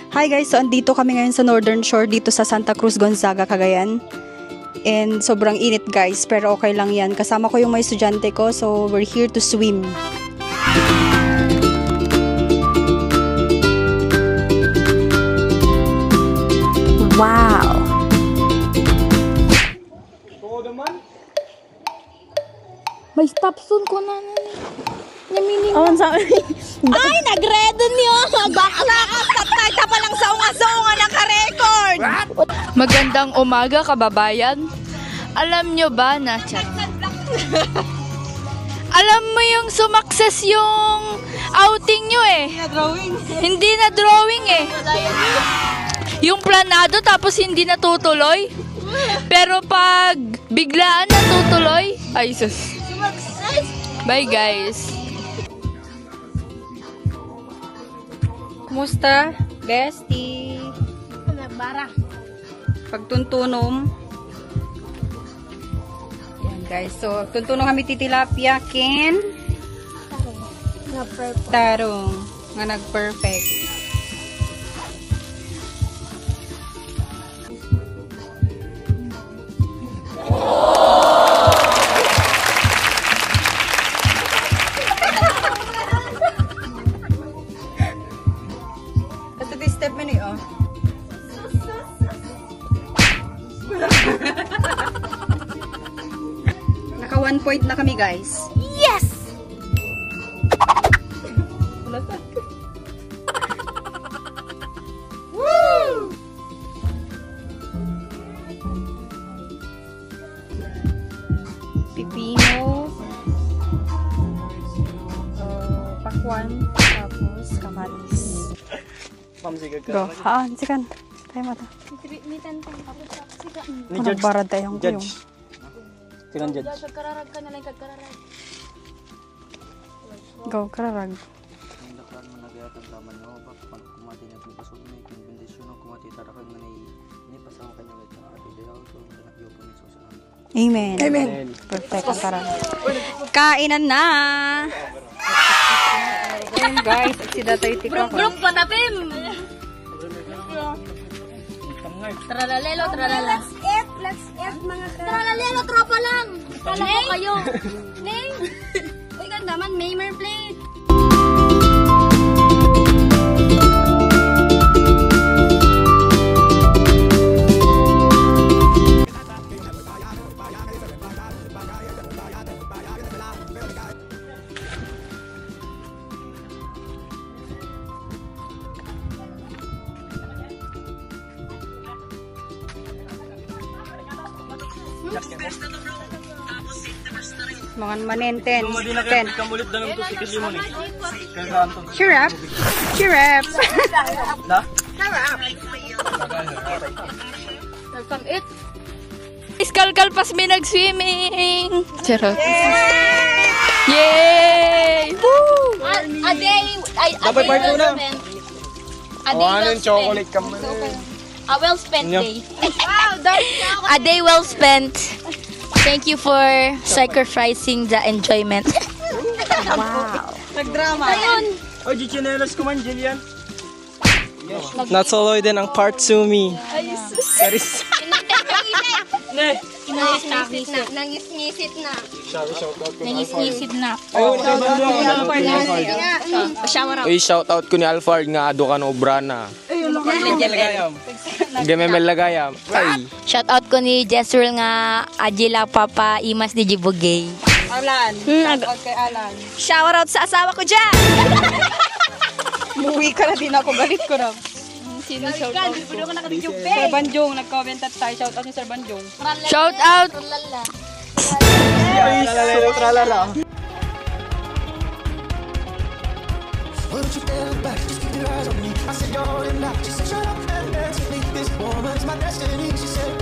Hi guys, so andito kami ngayon sa Northern Shore dito sa Santa Cruz, Gonzaga, Cagayan. And sobrang init guys, pero okay lang yan. Kasama ko yung mga estudyante ko, so we're here to swim. Wow! May stop soon ko na namiling. Oh, sabi. Ay, nag-redo niyo! Bakla ka! Tatay ka palang sa unga-unga naka-record! Magandang umaga, kababayan. Alam nyo ba na alam mo yung sumakses yung outing nyo eh. Hindi na drawing eh. Yung planado tapos hindi natutuloy. Pero pag biglaan natutuloy, ay sus. Bye guys. Kumusta? Bestie? Nagbara. Pagtuntunom. Yan guys, so tuntunom kami titilapia, ken tarong nga nag-perfect. Step mo niyo. Naka 1 point na kami guys. Yes! Woo! Pipino. Pakwan. Tapos kamatis. Go. Haan, sikan. Tayo mata. Nagbarad tayong kuyong. Sikan judge. Kagkararag ka na lang, kagkararag. Go, kararag. Amen. Amen. Perfect ang kararag. Kainan na! Ayan guys, si Datay Tika. Group patapim! Tralalelo, tralala. Let's eat mga ka. Tralalelo, tropa lang. Kala ko kayo. Neng! Uy, ganda man, Maymer plate. Mga manenten. Kamulit na ito si Kili mo ni. Cheer up. Cheer up. Na? It. Iskalkalpas may nag-swimming. Charot. Yay! Woo! A day, Dapat part 2 na. A day well chocolate ka man. A well spent day. Wow, a day well spent. Thank you for sacrificing the enjoyment. Wow. Nagdrama. Ayun. Oh, chinelas ko man, Jillian. Natuloy din ang part 2 me. Charis. Nangis-ngisit na. Nangis-ngisit na. Shower out. Uy, shout out ko ni Alfard nga ado ka no Obrana. Gememel lagayam. Ay. Shout out ko ni Jesrel nga Ajila Papa Imas di Jibugay. Alan. Shout out kay Alan. Shower out sa asawa ko dyan. Muwi ka na din ako. Galit ko na. Sino shout out? Sir Banjong. Nag-comment at tayo. Shout out ni Sir Banjong. Shout out! Tralala. Why don't you stand back, just keep your eyes on me? I said you're enough, just shut up and dance with me. This woman's my destiny, she said.